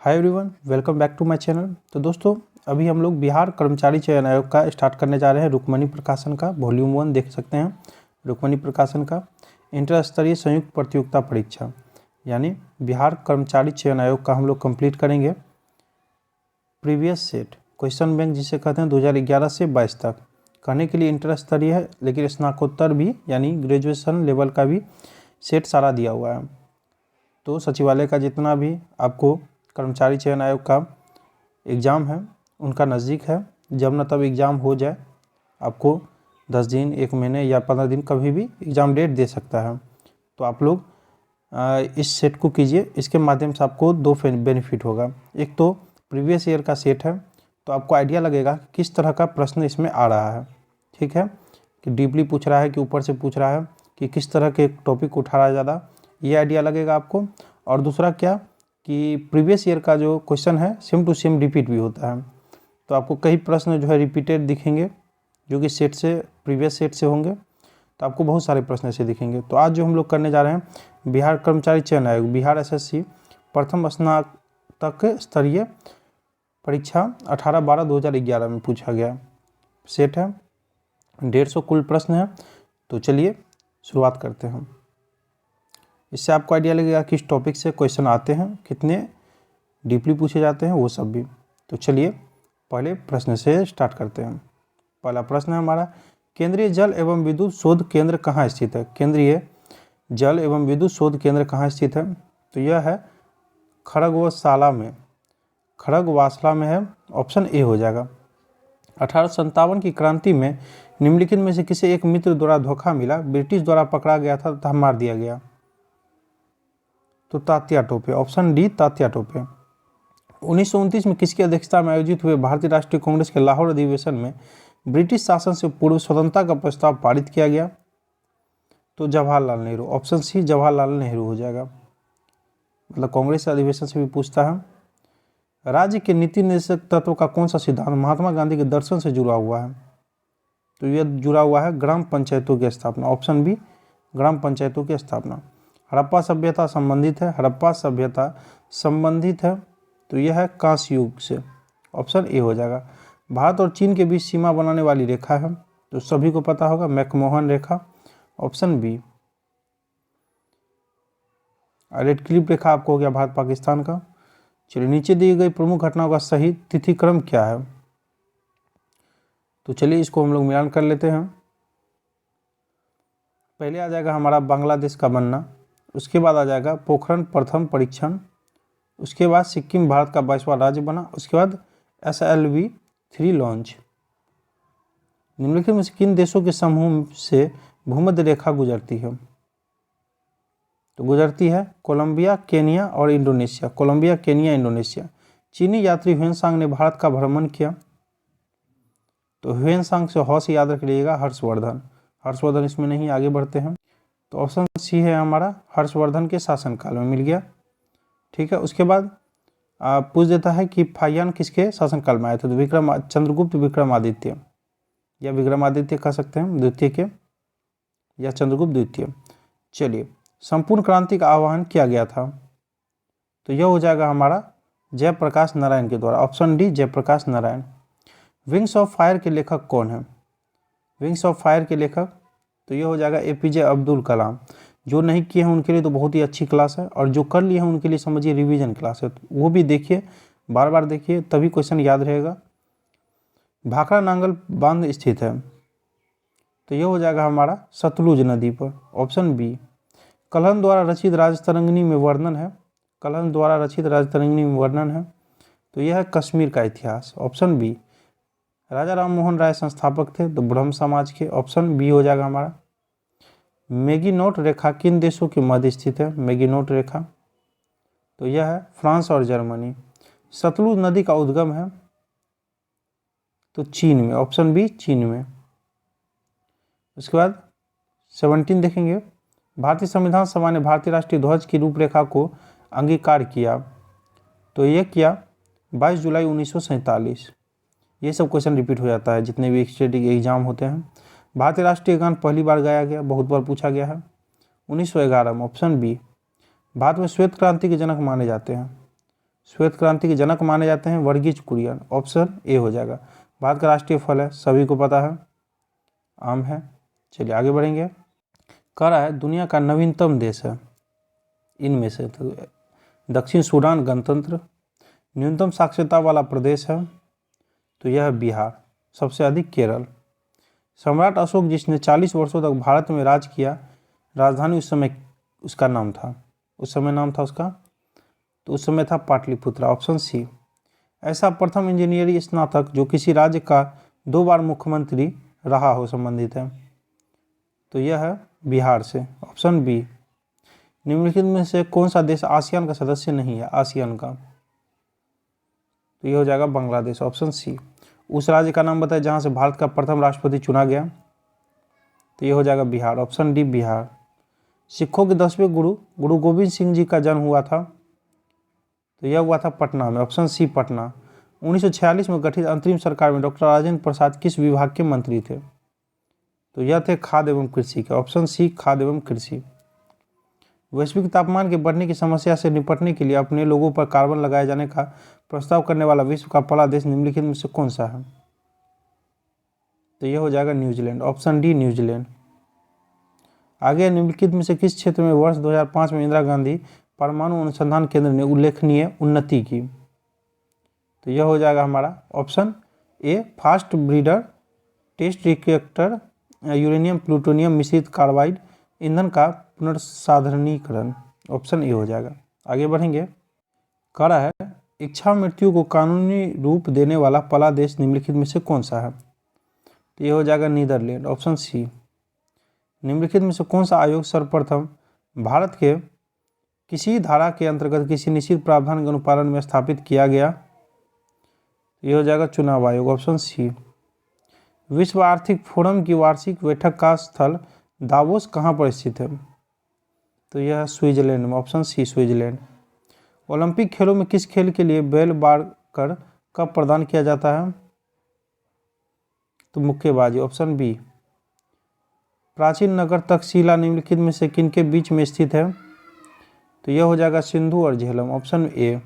Hi everyone, welcome back to my channel. तो दोस्तों, अभी हम लोग बिहार कर्मचारी चयन आयोग का स्टार्ट करने जा रहे हैं। रुक्मणी प्रकाशन का वॉल्यूम 1 देख सकते हैं। रुक्मणी प्रकाशन का इंटर स्तरीय संयुक्त प्रतियोगिता परीक्षा यानी बिहार कर्मचारी चयन आयोग का हम लोग कंप्लीट करेंगे। प्रीवियस सेट क्वेश्चन बैंक जिसे कहते हैं 2011 से 22 तक करने के लिए इंटर स्तरीय है, लेकिन स्नातकोत्तर भी यानी ग्रेजुएशन लेवल का भी सेट सारा दिया हुआ है। तो सचिवालय का जितना भी आपको कर्मचारी चयन आयोग का एग्ज़ाम है उनका नज़दीक है। जब न तब एग्ज़ाम हो जाए, आपको 10 दिन, 1 महीने या 15 दिन कभी भी एग्ज़ाम डेट दे सकता है। तो आप लोग इस सेट को कीजिए। इसके माध्यम से आपको 2 बेनिफिट होगा। एक तो प्रीवियस ईयर का सेट है, तो आपको आइडिया लगेगा कि किस तरह का प्रश्न इसमें आ रहा है। ठीक है, कि डीपली पूछ रहा है कि ऊपर से पूछ रहा है, कि किस तरह के टॉपिक उठा रहा है ज़्यादा, ये आइडिया लगेगा आपको। और दूसरा क्या कि प्रीवियस ईयर का जो क्वेश्चन है सेम टू सेम रिपीट भी होता है। तो आपको कई प्रश्न जो है रिपीटेड दिखेंगे, जो कि सेट से प्रीवियस सेट से होंगे। तो आपको बहुत सारे प्रश्न ऐसे दिखेंगे। तो आज जो हम लोग करने जा रहे हैं, बिहार कर्मचारी चयन आयोग बिहार एसएससी प्रथम स्नातक स्तरीय परीक्षा 18/12/2011 में पूछा गया सेट है। 150 कुल प्रश्न है। तो चलिए शुरुआत करते हैं। इससे आपको आइडिया लगेगा किस टॉपिक से क्वेश्चन आते हैं, कितने डीपली पूछे जाते हैं, वो सब भी। तो चलिए पहले प्रश्न से स्टार्ट करते हैं। पहला प्रश्न है हमारा, केंद्रीय जल एवं विद्युत शोध केंद्र कहाँ स्थित है? केंद्रीय जल एवं विद्युत शोध केंद्र कहाँ स्थित है? तो यह है खड़गवासला में। खड़गवासला में है। ऑप्शन ए हो जाएगा। 1857 की क्रांति में निम्नलिखित में से किसे एक मित्र द्वारा धोखा मिला, ब्रिटिश द्वारा पकड़ा गया था तथा मार दिया गया? तो तात्या टोपे। Option D Tatya Tope. 1929 में किसकी अध्यक्षता में आयोजित हुए भारतीय राष्ट्रीय कांग्रेस के लाहौर अधिवेशन में ब्रिटिश शासन से पूर्व स्वतंत्रता का प्रस्ताव पारित किया गया? तो जवाहरलाल नेहरू। ऑप्शन सी जवाहरलाल नेहरू हो जाएगा। मतलब कांग्रेस अधिवेशन से भी पूछता है। राज्य के नीति निर्देशक तत्व का कौन सा सिद्धांत महात्मा गांधी के दर्शन से जुड़ा हुआ है? तो यह जुड़ा हुआ है ग्राम पंचायतों की स्थापना। ऑप्शन बी ग्राम पंचायतों की स्थापना। हड़प्पा सभ्यता संबंधित है। हड़प्पा सभ्यता संबंधित है, तो यह है कांस्य युग से। ऑप्शन ए हो जाएगा। भारत और चीन के बीच सीमा बनाने वाली रेखा है, तो सभी को पता होगा मैकमोहन रेखा। Option B. रेड क्लिफ रेखा आपको हो गया भारत पाकिस्तान का। चलिए, नीचे दी गई प्रमुख घटनाओं का सही तिथि क्रम क्या है? तो चलिए इसको हम लोग मिलान कर लेते हैं। पहले आ जाएगा हमारा बांग्लादेश का बनना, उसके बाद आ जाएगा पोखरण प्रथम परीक्षण, उसके बाद सिक्किम भारत का 22वां राज्य बना, उसके बाद SLV-3 लॉन्च। निम्नलिखित में से किन देशों के समूह से भूमध्य रेखा गुजरती है? तो गुजरती है कोलंबिया, केनिया और इंडोनेशिया। Colombia, Kenya, Indonesia. चीनी यात्री ह्वेनसांग ने भारत का भ्रमण किया? तो ह्वेनसांग से हौ से याद रख लीजिएगा हर्षवर्धन। हर्षवर्धन इसमें नहीं, आगे बढ़ते हैं। तो ऑप्शन सी है हमारा, हर्षवर्धन के शासनकाल में मिल गया। ठीक है, उसके बाद पूछ देता है कि फाहियान किसके शासनकाल में आए थे? तो चंद्रगुप्त विक्रमादित्य या विक्रमादित्य कह सकते हैं, द्वितीय के, या चंद्रगुप्त द्वितीय। चलिए, संपूर्ण क्रांति का आह्वान किया गया था? तो यह हो जाएगा हमारा जयप्रकाश नारायण के द्वारा। Option D Jayaprakash Narayan. Wings of fire के लेखक कौन है? विंग्स ऑफ फायर के लेखक, तो यह हो जाएगा APJ अब्दुल कलाम। जो नहीं किए हैं उनके लिए तो बहुत ही अच्छी क्लास है, और जो कर लिए हैं उनके लिए समझिए रिवीजन क्लास है। तो वो भी देखिए, बार बार देखिए, तभी क्वेश्चन याद रहेगा। भाखड़ा नांगल बांध स्थित है? तो यह हो जाएगा हमारा सतलुज नदी पर। Option B. कलहन द्वारा रचित राजतरंगिणी में वर्णन है? कलहन द्वारा रचित राजतरंगिणी में वर्णन है, तो यह है कश्मीर का इतिहास। Option B. राजा राम मोहन राय संस्थापक थे, तो ब्रह्म समाज के। ऑप्शन बी हो जाएगा हमारा। मैगिनोट रेखा किन देशों के मध्य स्थित है? मैगिनोट रेखा, तो यह है फ्रांस और जर्मनी। सतलुज नदी का उद्गम है? तो चीन में। ऑप्शन बी चीन में। उसके बाद 17 देखेंगे। भारतीय संविधान सभा ने भारतीय राष्ट्रीय ध्वज की रूपरेखा को अंगीकार किया? तो यह किया 22 जुलाई 1947। ये सब क्वेश्चन रिपीट हो जाता है जितने भी स्टेटिक एग्जाम होते हैं। भारतीय राष्ट्रीय गान पहली बार गाया गया, बहुत बार पूछा गया है, 1911 में। Option B. भारत में श्वेत क्रांति के जनक माने जाते हैं? श्वेत क्रांति के जनक माने जाते हैं वर्गीज कुरियन, ऑप्शन ए हो जाएगा। भारत का राष्ट्रीय फल है, सभी को पता है, आम है। चलिए आगे बढ़ेंगे। कह रहा है दुनिया का नवीनतम देश है इनमें से, तो दक्षिण सूडान गणतंत्र, न्यूनतम साक्षरता वाला प्रदेश है तो यह है बिहार, सबसे अधिक केरल। सम्राट अशोक जिसने 40 वर्षों तक भारत में राज किया, राजधानी उस समय उसका नाम था, उस समय नाम था उसका, तो उस समय था पाटलिपुत्रा, ऑप्शन सी। ऐसा प्रथम इंजीनियरिंग स्नातक जो किसी राज्य का 2 बार मुख्यमंत्री रहा हो संबंधित है, तो यह है बिहार से, ऑप्शन बी। निम्नलिखित में से कौन सा देश आसियान का सदस्य नहीं है, आसियान का, तो यह हो जाएगा बांग्लादेश, ऑप्शन सी। उस राज्य का नाम बताए जहां से भारत का प्रथम राष्ट्रपति चुना गया, तो यह हो जाएगा बिहार, ऑप्शन डी बिहार। सिखों के 10वें गुरु गुरु गोविंद सिंह जी का जन्म हुआ था, तो यह हुआ था पटना में, ऑप्शन सी पटना। 1946 में गठित अंतरिम सरकार में डॉक्टर राजेंद्र प्रसाद किस विभाग के मंत्री थे, तो यह थे खाद्य एवं कृषि के, ऑप्शन सी खाद्य एवं कृषि। वैश्विक तापमान के बढ़ने की समस्या से निपटने के लिए अपने लोगों पर कार्बन लगाए जाने का प्रस्ताव करने वाला विश्व का पहला देश निम्नलिखित में से कौन सा है, तो यह हो जाएगा न्यूजीलैंड, ऑप्शन डी न्यूजीलैंड। आगे निम्नलिखित में से किस क्षेत्र में वर्ष 2005 में इंदिरा गांधी परमाणु अनुसंधान केंद्र ने उल्लेखनीय उन्नति की, तो यह हो जाएगा हमारा option A fast breeder test reactor uranium plutonium मिश्रित कार्बाइड ईंधन का पुनर्साधनीकरण, ऑप्शन ए हो जाएगा। आगे बढ़ेंगे। कह रहा है इच्छा मृत्यु को कानूनी रूप देने वाला पहला देश निम्नलिखित में से कौन सा है, तो यह हो जाएगा नीदरलैंड, ऑप्शन सी। निम्नलिखित में से कौन सा आयोग सर्वप्रथम भारत के किसी धारा के अंतर्गत किसी निश्चित प्रावधान के अनुपालन में स्थापित किया गया, तो यह हो जाएगा चुनाव आयोग, ऑप्शन सी। विश्व आर्थिक फोरम की वार्षिक बैठक का स्थल दावोस कहाँ पर स्थित है, तो यह है स्विट्जरलैंड में, ऑप्शन सी स्विट्जरलैंड। ओलंपिक खेलों में किस खेल के लिए बेल बारकर कप प्रदान किया जाता है, तो मुक्केबाजी, ऑप्शन बी। प्राचीन नगर तक्षशिला निम्नलिखित में से किनके बीच में स्थित है, तो यह हो जाएगा सिंधु और झेलम, ऑप्शन ए।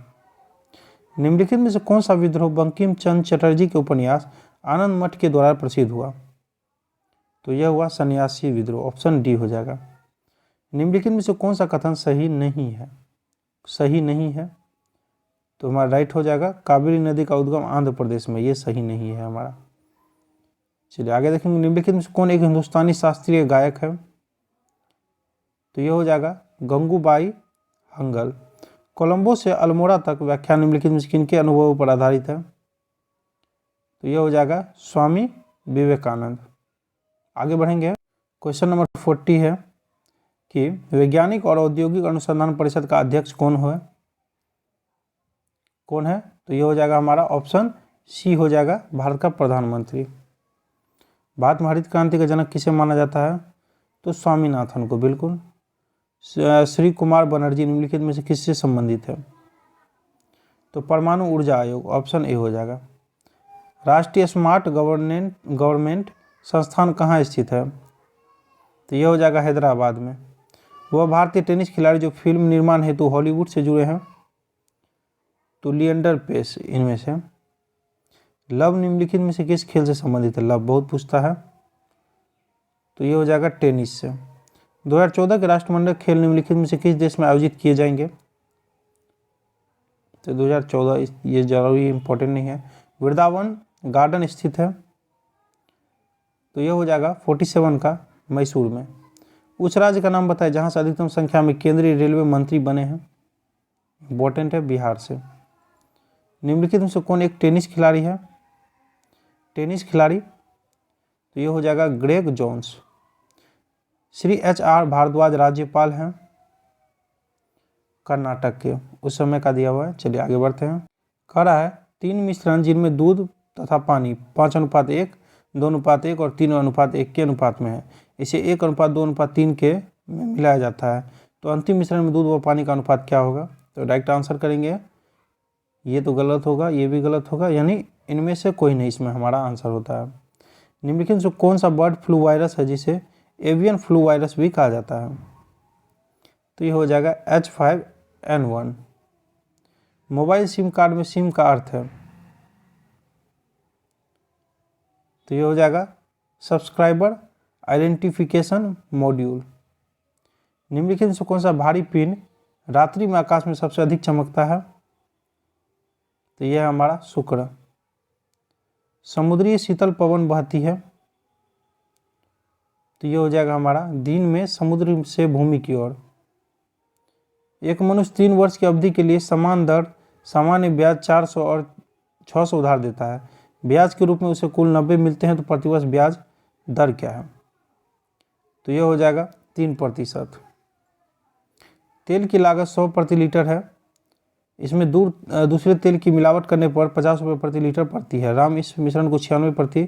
निम्नलिखित में से कौन सा विद्रोह बंकिम चंद्र चटर्जी के उपन्यास आनंद मठ के द्वारा प्रसिद्ध हुआ, तो यह हुआ सन्यासी विद्रोह, ऑप्शन डी हो जाएगा। निम्नलिखित में से कौन सा कथन सही नहीं है, सही नहीं है, तो हमारा राइट हो जाएगा कावेरी नदी का उद्गम आंध्र प्रदेश में, ये सही नहीं है हमारा। चलिए आगे देखेंगे। निम्नलिखित में से कौन एक हिंदुस्तानी शास्त्रीय गायक है, तो यह हो जाएगा गंगूबाई हंगल। कोलंबो से अल्मोड़ा तक व्याख्यान निम्नलिखित में से किनके अनुभवों पर आधारित है, तो यह हो जाएगा स्वामी विवेकानंद। आगे बढ़ेंगे। क्वेश्चन नंबर 40 है कि वैज्ञानिक और औद्योगिक अनुसंधान परिषद का अध्यक्ष कौन है, तो यह हो जाएगा हमारा ऑप्शन सी हो जाएगा भारत का प्रधानमंत्री। भारत में हरित क्रांति का जनक किसे माना जाता है, तो स्वामीनाथन को, बिल्कुल। श्री कुमार बनर्जी निम्नलिखित में से किससे संबंधित है, तो परमाणु ऊर्जा आयोग, ऑप्शन ए हो जाएगा। राष्ट्रीय स्मार्ट गवर्नमेंट संस्थान कहाँ स्थित है, तो यह हो जाएगा हैदराबाद में। वह भारतीय टेनिस खिलाड़ी जो फिल्म निर्माण हेतु हॉलीवुड से जुड़े हैं, तो लिएंडर पेस इनमें से। लव निम्नलिखित में से किस खेल से संबंधित है, लव बहुत पूछता है, तो यह हो जाएगा टेनिस से। 2014 के राष्ट्रमंडल खेल निम्नलिखित में से किस देश में आयोजित किए जाएंगे, तो 2014 ये जरूरी इंपॉर्टेंट नहीं है, वृंदावन गार्डन स्थित है, तो यह हो जाएगा 47 का मैसूर में। उस राज्य का नाम बताएं जहां से अधिकतम संख्या में केंद्रीय रेलवे मंत्री बने हैं, इंपॉर्टेंट है, बिहार से। निम्नलिखित में से कौन एक टेनिस खिलाड़ी है, टेनिस खिलाड़ी, तो यह हो जाएगा Greg Jones. Shri HR Bharadwaj राज्यपाल हैं कर्नाटक के, उस समय का दिया हुआ है। चलिए आगे बढ़ते हैं। कह रहा है 3 मिश्रण जिनमें दूध तथा पानी 5:1, 2:1 और 3:1 के अनुपात में है, इसे 1:2:3 के में मिलाया जाता है, तो अंतिम मिश्रण में दूध व पानी का अनुपात क्या होगा, तो डायरेक्ट आंसर करेंगे। ये तो गलत होगा, ये भी गलत होगा, यानी इनमें से कोई नहीं इसमें हमारा आंसर होता है। निम्नलिखित से कौन सा बर्ड फ्लू वायरस है जिसे एवियन फ्लू वायरस भी कहा जाता है, तो ये हो जाएगा H5N1। मोबाइल सिम कार्ड में सिम का अर्थ है, तो ये हो जाएगा सब्सक्राइबर आइडेंटिफिकेशन मॉड्यूल। निम्नलिखित में से कौन सा भारी पिंड रात्रि में आकाश में सबसे अधिक चमकता है, तो यह है हमारा शुक्र। समुद्री शीतल पवन बहती है, तो ये हो जाएगा हमारा दिन में समुद्र से भूमि की ओर। एक मनुष्य 3 वर्ष की अवधि के लिए समान दर सामान्य ब्याज 400 और 600 उधार देता है, ब्याज के रूप में उसे कुल 90 मिलते हैं, तो प्रतिवर्ष ब्याज दर क्या है, तो ये हो जाएगा 3%। तेल की लागत 100 प्रति लीटर है, इसमें दूसरे तेल की मिलावट करने पर 50 रुपये प्रति लीटर पड़ती है। राम इस मिश्रण को 96 प्रति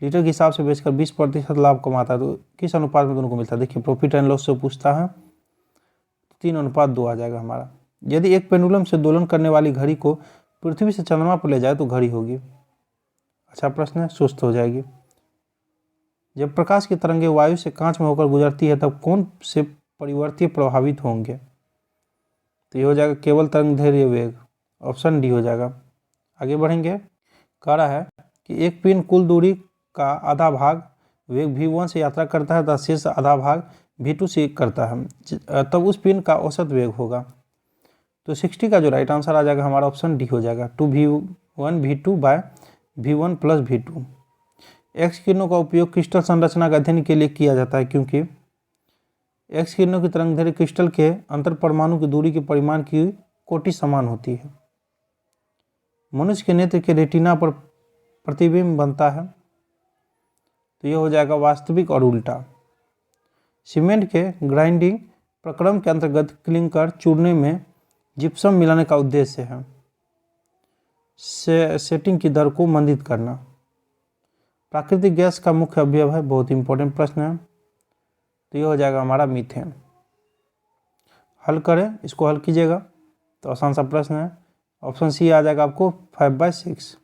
लीटर के हिसाब से बेचकर 20% लाभ कमाता है, तो किस अनुपात में दोनों को मिलता है? देखिए प्रॉफिट एंड लॉस से पूछता है, 3:2 आ जाएगा हमारा। यदि एक पेंडुलम से दोलन करने वाली घड़ी को पृथ्वी से चंद्रमा पर ले जाए तो घड़ी होगी, अच्छा प्रश्न है, सुस्त हो जाएगी। जब प्रकाश की तरंगें वायु से कांच में होकर गुजरती है तब कौन से परिवर्ती प्रभावित होंगे, तो ये हो जाएगा केवल तरंग दैर्ध्य वेग, ऑप्शन डी हो जाएगा। आगे बढ़ेंगे, कह रहा है कि एक पिंड कुल दूरी का आधा भाग वेग v1 से यात्रा करता है तथा शेष आधा भाग v2 से करता है, तब उस पिंड का औसत वेग होगा, तो 60 का जो राइट आंसर आ जाएगा हमारा ऑप्शन डी हो जाएगा, 2v1 v2 bye v1 plus v2। X किरणों का उपयोग क्रिस्टल संरचना का अध्ययन के लिए किया जाता है क्योंकि एक्स किरणों की तरंगदैर्घ्य क्रिस्टल के अंतर परमाणु की दूरी के परिमाण की कोटि समान होती है। मनुष्य के नेत्र के रेटिना पर प्रतिबिंब बनता है, तो यह हो जाएगा वास्तविक और उल्टा। सीमेंट के ग्राइंडिंग प्रक्रम के अंतर्गत क्लिंकर चूरने में जिप्सम मिलाने का उद्देश्य है सेटिंग की दर को मंदित करना। प्राकृतिक गैस का मुख्य अवयव है, बहुत इंपॉर्टेंट प्रश्न है, तो यह हो जाएगा हमारा मीथेन। हल करें, इसको हल कीजिएगा तो आसान सा प्रश्न है, ऑप्शन सी आ जाएगा आपको 5/6।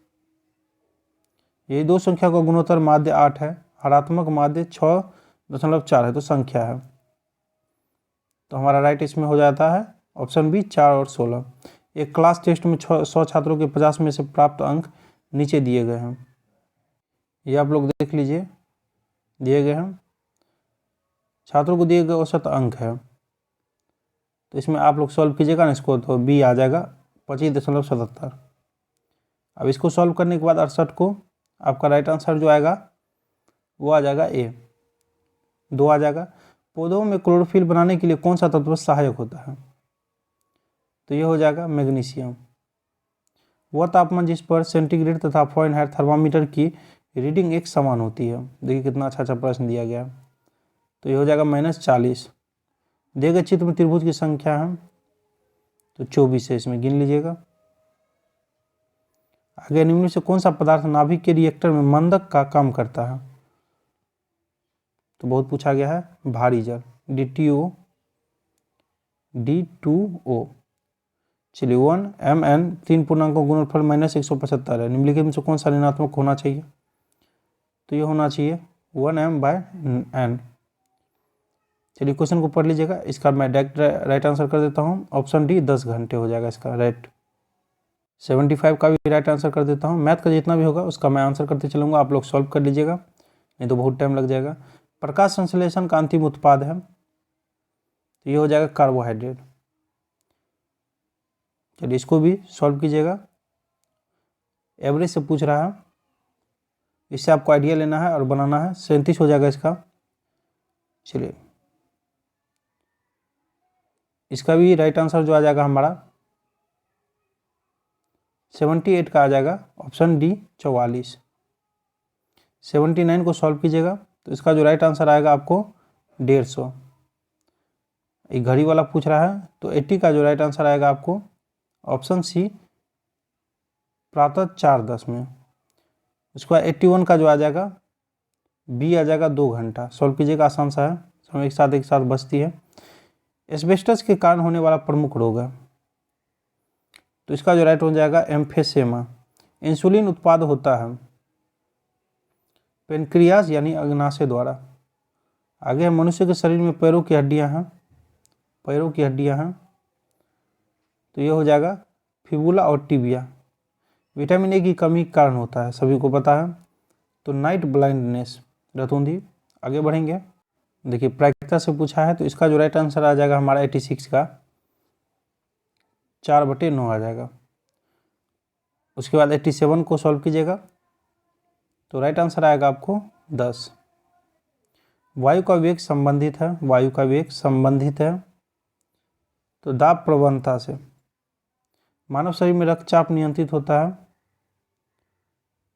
यही दो संख्या का गुणोत्तर माध्य 8 है, हरात्मक माध्य 6.4 है, तो संख्या है, तो हमारा राइट इसमें हो जाता है ऑप्शन बी 4 और 16। एक क्लास टेस्ट में 100 छात्रों के 50 में से प्राप्त अंक नीचे दिए गए हैं, ये आप लोग देख लीजिए, दिए गए हैं छात्रों को दिए गए औसत अंक है, तो इसमें आप लोग सॉल्व कीजिएगा ना इसको, तो बी आ जाएगा 25.77। अब इसको सॉल्व करने के बाद 68 को आपका राइट आंसर जो आएगा वो आ जाएगा ए, 2 आ जाएगा। पौधों में क्लोरोफिल बनाने के लिए कौन सा तत्व सहायक होता है, तो ये हो जाएगा मैग्नीशियम। वह तापमान जिस पर सेंटीग्रेड तथा फ़ारेनहाइट थर्मामीटर की रीडिंग एक समान होती है, देखिए कितना अच्छा प्रश्न दिया गया, तो ये हो जाएगा -40। दिए गए चित्र में त्रिभुज की संख्या है, तो 24 है, इसमें गिन लीजिएगा। आगे निम्न से कौन सा पदार्थ नाभिक के रिएक्टर में मंदक का काम करता है, तो बहुत पूछा गया है, भारी जल D2O। चलिए 1 mn 3 पूर्णांकों गुणनफल -175 है, निम्नलिखित में से कौन सा ऋणात्मक होना चाहिए, तो ये होना चाहिए 1m/n। चलिए क्वेश्चन को पढ़ लीजिएगा, इसका मैं डायरेक्ट राइट आंसर कर देता हूँ, ऑप्शन डी 10 घंटे हो जाएगा इसका राइट। 75 का भी राइट आंसर कर देता हूँ, मैथ का जितना भी होगा उसका मैं आंसर करते चलूँगा, आप लोग सॉल्व कर लीजिएगा, नहीं तो बहुत टाइम लग जाएगा। प्रकाश संश्लेषण का अंतिम उत्पाद है, तो ये हो जाएगा कार्बोहाइड्रेट। चलिए इसको भी सॉल्व कीजिएगा, एवरेज से पूछ रहा है, इससे आपको आइडिया लेना है और बनाना है। 37 हो जाएगा इसका। चलिए इसका भी राइट आंसर जो आ जाएगा हमारा 78 का आ जाएगा, ऑप्शन डी 44। 79 को सॉल्व कीजिएगा तो इसका जो राइट आंसर आएगा आपको 150। एक घड़ी वाला पूछ रहा है, तो 80 का जो राइट आंसर आएगा आपको ऑप्शन सी प्रातः 4:10 में। उसके बाद 81 का जो आ जाएगा बी आ जाएगा 2 घंटा। सॉल्व कीजिएगा, आसान सा है, समय एक साथ बचती है। एस्बेस्टस के कारण होने वाला प्रमुख रोग है, तो इसका जो राइट हो जाएगा एम्फेसेमा। इंसुलिन उत्पाद होता है पेनक्रियास यानी अग्नाशय द्वारा। आगे मनुष्य के शरीर में पैरों की हड्डियां हैं, तो ये हो जाएगा फिबुला और टिबिया। विटामिन ए की कमी के कारण होता है, सभी को पता है। तो नाइट ब्लाइंडनेस, रतुंधी। आगे बढ़ेंगे, देखिए प्रायिकता से पूछा है, तो इसका जो राइट आंसर आ जाएगा हमारा 86 का 4/9 आ जाएगा। उसके बाद 87 को सॉल्व कीजिएगा, तो राइट आंसर आएगा आपको 10। वायु का वेग संबंधित है, वायु का वेग संबंधित है तो दाब प्रवणता से। मानव शरीर में रक्तचाप नियंत्रित होता है,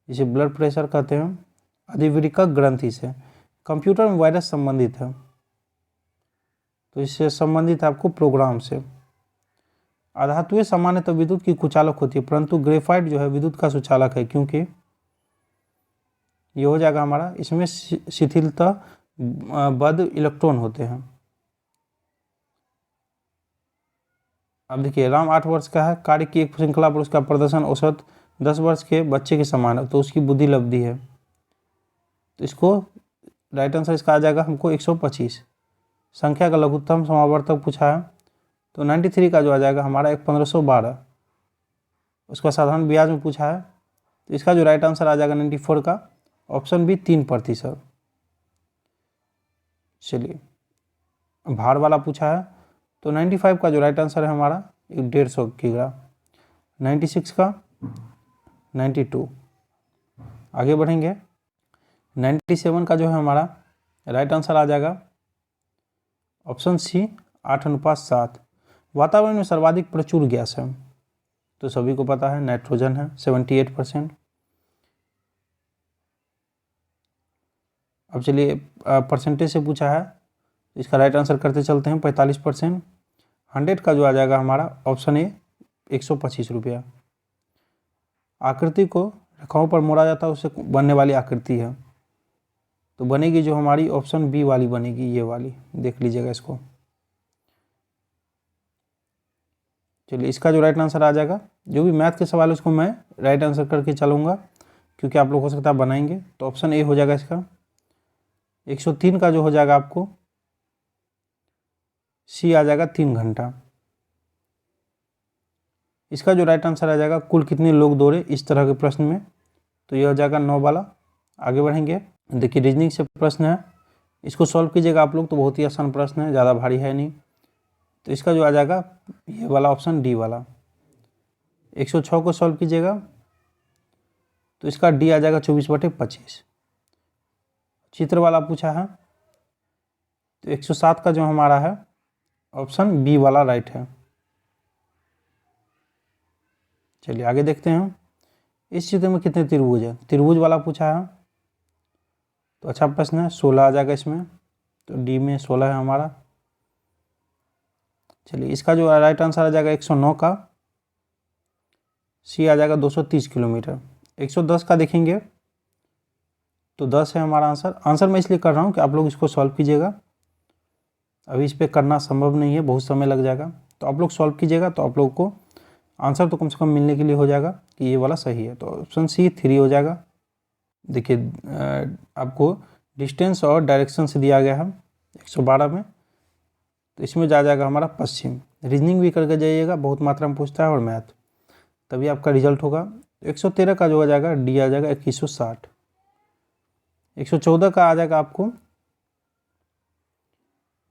जिसे ब्लड प्रेशर कहते हैं, अधिवृक्क ग्रंथि से। कंप्यूटर में वायरस संबंधित है, तो इससे संबंधित है आपको प्रोग्राम से। अधातुएं सामान्यतः विद्युत की कुचालक होती है, परंतु ग्रेफाइट जो है विद्युत का सुचालक है, क्योंकि ये हो जाएगा हमारा, इसमें शिथिलता बद्ध इलेक्ट्रॉन होते हैं। अब देखिए राम 8 वर्ष का है, कार्य की एक श्रृंखला पर उसका प्रदर्शन औसत 10 वर्ष के बच्चे के समान है, तो उसकी बुद्धि लब्धि है। तो इसको राइट आंसर इसका आ जाएगा हमको 125। संख्या का लघुत्तम समावर्तक पूछा है, तो 93 का जो आ जाएगा हमारा 1512। उसका साधारण ब्याज में पूछा है, तो इसका जो राइट आंसर आ जाएगा 94 का ऑप्शन बी 3%। चलिए भार वाला पूछा है, तो 95 का जो राइट आंसर है हमारा 150 किग्रा। 96 का 92। आगे बढ़ेंगे, 97 का जो है हमारा राइट आंसर आ जाएगा ऑप्शन सी 8:7। वातावरण में सर्वाधिक प्रचुर गैस है, तो सभी को पता है नाइट्रोजन है 78%। अब चलिए परसेंटेज से पूछा है, इसका राइट आंसर करते चलते हैं 45%। 100 का जो आ जाएगा हमारा ऑप्शन ए 125 रुपया। आकृति को रेखाओं पर मोड़ा जाता है, उससे बनने वाली आकृति है, तो बनेगी जो हमारी ऑप्शन बी वाली बनेगी, ये वाली, देख लीजिएगा इसको। चलिए इसका जो राइट आंसर आ जाएगा, जो भी मैथ के सवाल है उसको मैं राइट आंसर करके चलूँगा, क्योंकि आप लोग हो सकता है बनाएंगे, तो ऑप्शन ए हो जाएगा इसका। 103 का जो हो जाएगा आपको सी आ जाएगा 3 घंटा। इसका जो राइट आंसर आ जाएगा कुल कितने लोग दौड़े इस तरह के प्रश्न में, तो यह हो जाएगा 9 वाला। आगे बढ़ेंगे, देखिए रीजनिंग से प्रश्न है, इसको सॉल्व कीजिएगा आप लोग, तो बहुत ही आसान प्रश्न है, ज़्यादा भारी है नहीं। तो इसका जो आ जाएगा ये वाला ऑप्शन डी वाला। 106 को सॉल्व कीजिएगा, तो इसका डी आ जाएगा 24/25। चित्र वाला पूछा है, तो 107 का जो हमारा है ऑप्शन बी वाला राइट है। चलिए आगे देखते हैं, इस चित्र में कितने त्रिभुज है, त्रिभुज वाला पूछा है, तो अच्छा प्रश्न है, 16 आ जाएगा इसमें, तो डी में 16 है हमारा। चलिए इसका जो राइट आंसर आ जाएगा 109 का सी आ जाएगा 230 किलोमीटर। 110 का देखेंगे तो 10 है हमारा आंसर। आंसर मैं इसलिए कर रहा हूँ कि आप लोग इसको सॉल्व कीजिएगा, अभी इस पर करना संभव नहीं है, बहुत समय लग जाएगा, तो आप लोग सॉल्व कीजिएगा, तो आप लोग को आंसर तो कम से कम मिलने के लिए हो जाएगा कि ये वाला सही है, तो ऑप्शन सी 3 हो जाएगा। देखिए आपको डिस्टेंस और डायरेक्शन से दिया गया है 112 में, तो इसमें जा जाएगा हमारा पश्चिम। रीजनिंग भी करके जाइएगा, बहुत मात्रा में पूछता है, और मैथ, तभी आपका रिजल्ट होगा। 113 का जो हो जाएगा डी आ जाएगा 2160। 114 का आ जाएगा आपको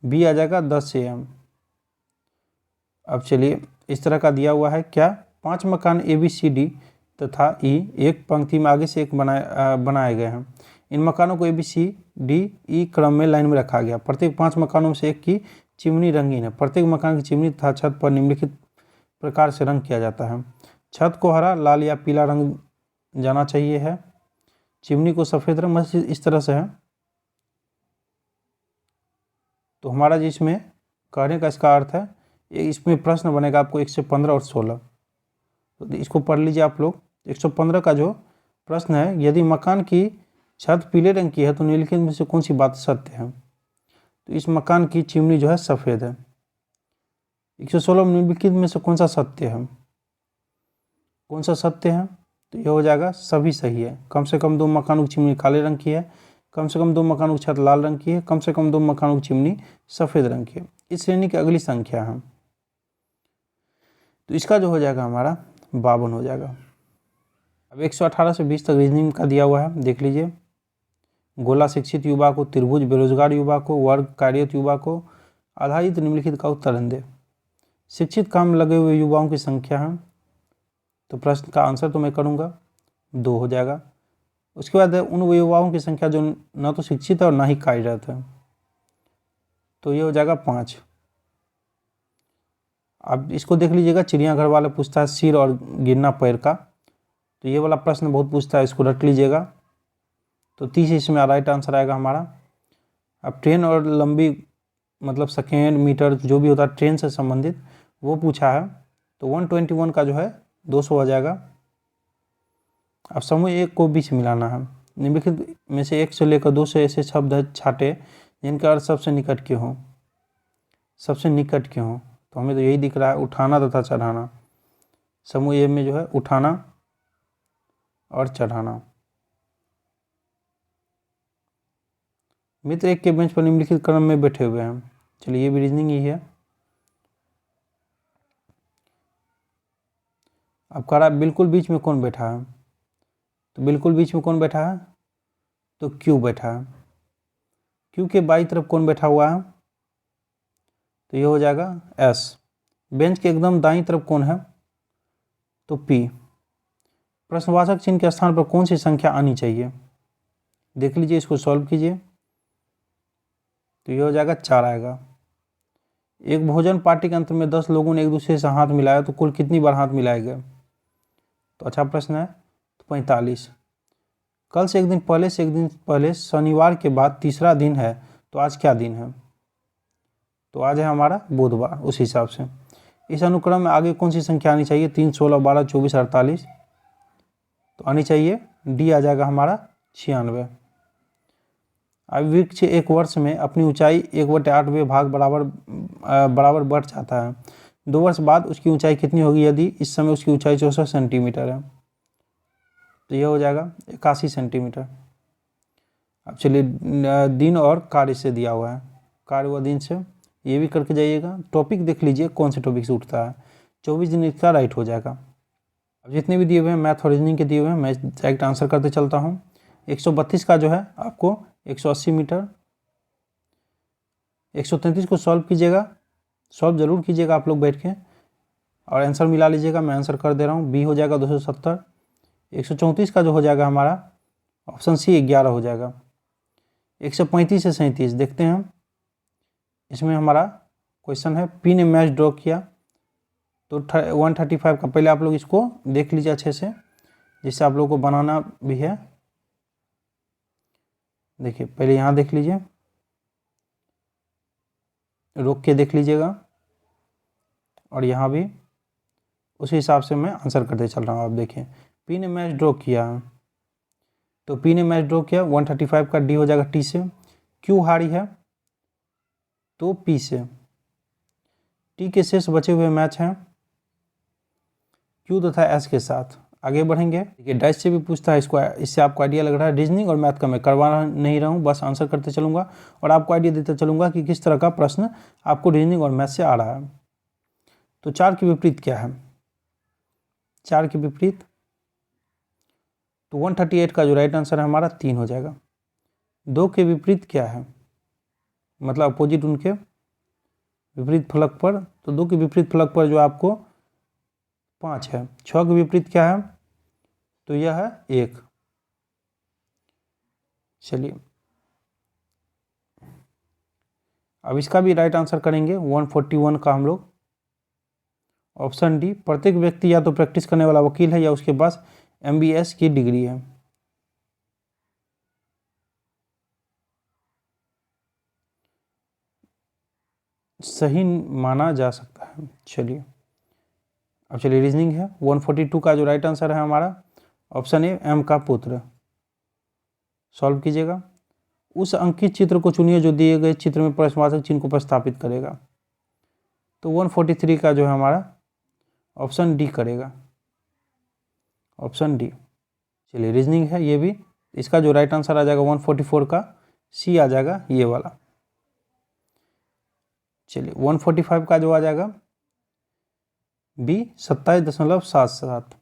बी आ जाएगा 10 AM। अब चलिए इस तरह का दिया हुआ है क्या, 5 मकान ABCD तथा E एक पंक्ति में आगे से एक बनाए गए हैं। इन मकानों को ABCDE क्रम में लाइन में रखा गया। प्रत्येक 5 मकानों में से एक की चिमनी रंगीन है। प्रत्येक मकान की चिमनी तथा छत पर निम्नलिखित प्रकार से रंग किया जाता है। छत को हरा, लाल या पीला रंग जाना चाहिए है, चिमनी को सफ़ेद रंग, बस इस तरह से है। तो हमारा जिसमें कहने का इसका अर्थ है, इसमें प्रश्न बनेगा आपको 115 और 16, तो इसको पढ़ लीजिए आप लोग। 115 का जो प्रश्न है, यदि मकान की छत पीले रंग की है तो निम्नलिखित में से कौन सी बात सत्य है, तो इस मकान की चिमनी जो है सफ़ेद है। 116 निम्नलिखित में से कौन सा सत्य है, कौन सा सत्य है, तो यह हो जाएगा सभी सही है। कम से कम 2 मकानों की चिमनी काले रंग की है, कम से कम 2 मकानों की छत लाल रंग की है, कम से कम 2 मकानों की चिमनी सफ़ेद रंग की है। इस श्रेणी की अगली संख्या है, तो इसका जो हो जाएगा हमारा 52 हो जाएगा। अब 118 से 20 तक रीजनिंग का दिया हुआ है, देख लीजिए। गोला शिक्षित युवा को, त्रिभुज बेरोजगार युवा को, वर्ग कार्यरत युवा को आधारित निम्नलिखित का उत्तर दें। शिक्षित काम लगे हुए युवाओं की संख्या है, तो प्रश्न का आंसर तो मैं करूँगा 2 हो जाएगा। उसके बाद उन युवाओं की संख्या जो न तो शिक्षित है और ना ही कार्यरत है, तो ये हो जाएगा 5। अब इसको देख लीजिएगा, चिड़ियाघर वाला पूछता है सिर और गिरना पैर का, तो ये वाला प्रश्न बहुत पूछता है, इसको रट लीजिएगा। तो 30 इसमें राइट आंसर आएगा हमारा। अब ट्रेन और लंबी मतलब सेकेंड मीटर जो भी होता है ट्रेन से संबंधित वो पूछा है, तो 121 का जो है 200 आ जाएगा। अब समूह एक को बीच मिलाना है। निम्नलिखित में से 1 से लेकर 200 ऐसे शब्द छाटे जिनका अर्थ सबसे निकट के हों। सबसे निकट के हों, तो हमें तो यही दिख रहा है, उठाना तथा चढ़ाना। समूह ए में जो है उठाना और चढ़ाना। मित्र एक के बेंच पर निम्नलिखित क्रम में बैठे हुए हैं। चलिए ये भी रीजनिंग ही है। अब कह रहा है बिल्कुल बीच में कौन बैठा है, तो बिल्कुल बीच में कौन बैठा है, तो क्यू बैठा है। क्यू के बाई तरफ कौन बैठा हुआ है, तो ये हो जाएगा एस। बेंच के एकदम दाईं तरफ कौन है, तो पी। प्रश्नवाचक चिन्ह के स्थान पर कौन सी संख्या आनी चाहिए, देख लीजिए, इसको सॉल्व कीजिए, तो ये हो जाएगा 4 आएगा। एक भोजन पार्टी के अंत में 10 लोगों ने एक दूसरे से हाथ मिलाया, तो कुल कितनी बार हाथ मिलाए गए, तो अच्छा प्रश्न है, तो 45। कल से एक दिन पहले शनिवार के बाद तीसरा दिन है, तो आज क्या दिन है, तो आज है हमारा बुधवार। उस हिसाब से इस अनुक्रम में आगे कौन सी संख्या आनी चाहिए, 3, 16, 12, 24, 48, तो आनी चाहिए डी आ जाएगा हमारा 96। अब वृक्ष एक वर्ष में अपनी ऊंचाई 1/8वें भाग बराबर बढ़ जाता है। 2 वर्ष बाद उसकी ऊंचाई कितनी होगी यदि इस समय उसकी ऊंचाई 64 सेंटीमीटर है, तो यह हो जाएगा 81 सेंटीमीटर। अब चलिए दिन और कार्य से दिया हुआ है, कार्य व दिन से ये भी करके जाइएगा। टॉपिक देख लीजिए कौन से टॉपिक से उठता है, 24 दिन इसका राइट हो जाएगा। अब जितने भी दिए हुए हैं मैथ और रीजनिंग के दिए हुए हैं, मैं डायरेक्ट आंसर करते चलता हूँ। 132 का जो है आपको 180 मीटर। 133 को सॉल्व कीजिएगा, सॉल्व जरूर कीजिएगा आप लोग बैठ के, और आंसर मिला लीजिएगा, मैं आंसर कर दे रहा हूँ। बी हो जाएगा 270। 134 का जो हो जाएगा हमारा ऑप्शन सी 11 हो जाएगा। 135 से 37 देखते हैं, इसमें हमारा क्वेश्चन है पी ने मैच ड्रॉ किया, तो 135 का पहले आप लोग इसको देख लीजिए अच्छे से, जिससे आप लोग को बनाना भी है। देखिए पहले यहाँ देख लीजिए, रोक के देख लीजिएगा, और यहाँ भी उसी हिसाब से मैं आंसर करते चल रहा हूँ। आप देखिए पी ने मैच ड्रॉ किया, तो पी ने मैच ड्रॉ किया, 135 का डी हो जाएगा टी से। क्यू हारी है, तो पी से। टी के शेष बचे हुए मैच हैं क्यू तथा एस के साथ। आगे बढ़ेंगे, देखिए डैश से भी पूछता है, इसको इससे आपको आइडिया लग रहा है। रीजनिंग और मैथ का मैं करवा नहीं रहा हूँ, बस आंसर करते चलूँगा और आपको आइडिया देते चलूँगा कि किस तरह का प्रश्न आपको रीजनिंग और मैथ से आ रहा है। तो 4 के विपरीत क्या है, 4 के विपरीत, तो 138 का जो राइट आंसर है हमारा 3 हो जाएगा। 2 के विपरीत क्या है, मतलब अपोजिट उनके विपरीत फलक पर, तो 2 के विपरीत फलक पर जो आपको 5 है। 6 के विपरीत क्या है, तो यह है 1। चलिए अब इसका भी राइट आंसर करेंगे 141 का हम लोग। ऑप्शन डी, प्रत्येक व्यक्ति या तो प्रैक्टिस करने वाला वकील है या उसके पास MBS की डिग्री है। सही माना जा सकता है। चलिए अब चलिए रीजनिंग है। 142 का जो राइट आंसर है हमारा ऑप्शन ए, एम का पुत्र। सॉल्व कीजिएगा। उस अंकित चित्र को चुनिए जो दिए गए चित्र में प्रश्नवाचक चिन्ह को प्रस्तापित करेगा। तो 143 का जो है हमारा ऑप्शन डी करेगा, ऑप्शन डी। चलिए रीजनिंग है ये भी, इसका जो राइट आंसर आ जाएगा 144 का सी आ जाएगा ये वाला। चलिए 145 का जो आ जाएगा बी 27.77।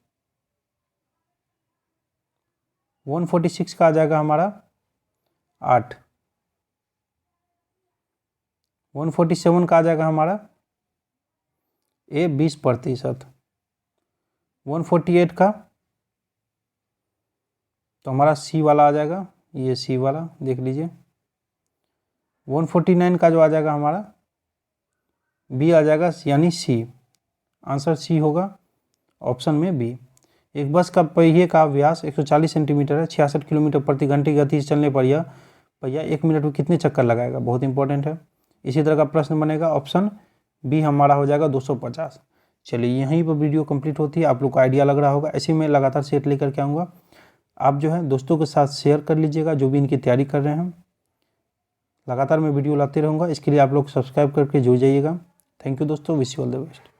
146 का आ जाएगा हमारा 8। 147 का आ जाएगा हमारा ए 20%। 148 का तो हमारा सी वाला आ जाएगा, ये सी वाला देख लीजिए। 149 का जो आ जाएगा हमारा बी आ जाएगा, यानी सी। आंसर सी होगा ऑप्शन में बी। एक बस का पहिए का व्यास 140 सेंटीमीटर है। 66 किलोमीटर प्रति घंटे की गति से चलने पर यह पहिया 1 मिनट में कितने चक्कर लगाएगा? बहुत इंपॉर्टेंट है। इसी तरह का प्रश्न बनेगा, ऑप्शन बी हमारा हो जाएगा 250। चलिए यहीं पर वीडियो कंप्लीट होती है। आप लोग को आइडिया लग रहा होगा। ऐसे में लगातार सेट लेकर के आऊँगा। आप जो है दोस्तों के साथ शेयर कर लीजिएगा जो भी इनकी तैयारी कर रहे हैं। लगातार मैं वीडियो लाते रहूँगा। इसके लिए आप लोग सब्सक्राइब करके जुड़ जाइएगा। थैंक यू दोस्तों, wish you all the best.